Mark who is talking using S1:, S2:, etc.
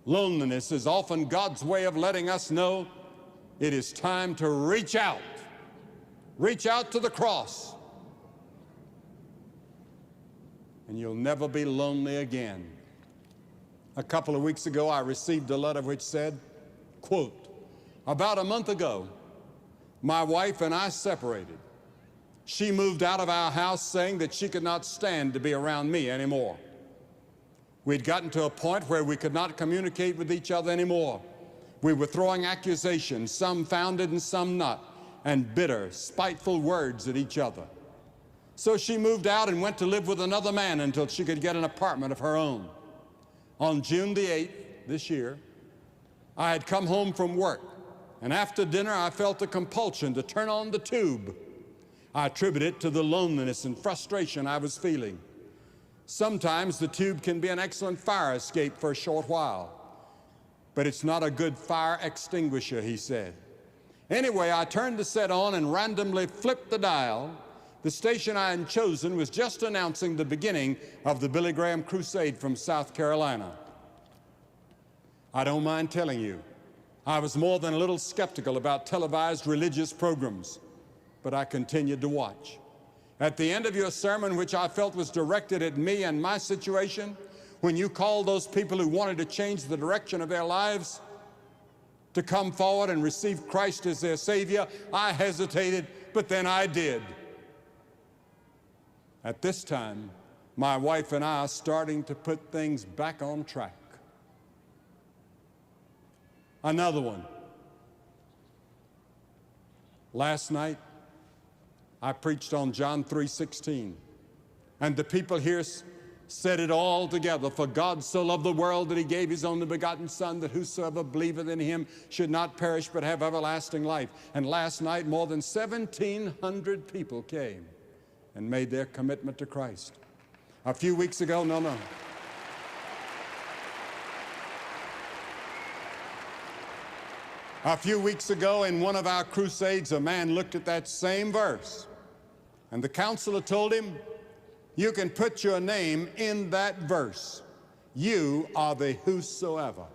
S1: Loneliness is often God's way of letting us know it is time to reach out. Reach out to the cross, and you'll never be lonely again. A couple of weeks ago, I received a letter which said, quote, "About a month ago, my wife and I separated. She moved out of our house saying that she could not stand to be around me anymore. We'd gotten to a point where we could not communicate with each other anymore. We were throwing accusations, some founded and some not, and bitter, spiteful words at each other. So she moved out and went to live with another man until she could get an apartment of her own. On June the 8th this year, I had come home from work, and after dinner I felt a compulsion to turn on the tube. I attribute it to the loneliness and frustration I was feeling. Sometimes the tube can be an excellent fire escape for a short while, but it's not a good fire extinguisher," he said. Anyway, I turned the set on and randomly flipped the dial. The station I had chosen was just announcing the beginning of the Billy Graham Crusade from South Carolina. I don't mind telling you, I was more than a little skeptical about televised religious programs, but I continued to watch. At the end of your sermon, which I felt was directed at me and my situation, when you called those people who wanted to change the direction of their lives to come forward and receive Christ as their Savior, I hesitated, but then I did. At this time, my wife and I are starting to put things back on track. Another one. Last night, I preached on John 3:16, and the people here said it all together. "For God so loved the world that he gave his only begotten Son, that whosoever believeth in him should not perish but have everlasting life." And last night, more than 1,700 people came and made their commitment to Christ. A few weeks ago, A few weeks ago, in one of our crusades, a man looked at that same verse, and the counselor told him, "You can put your name in that verse. You are the whosoever."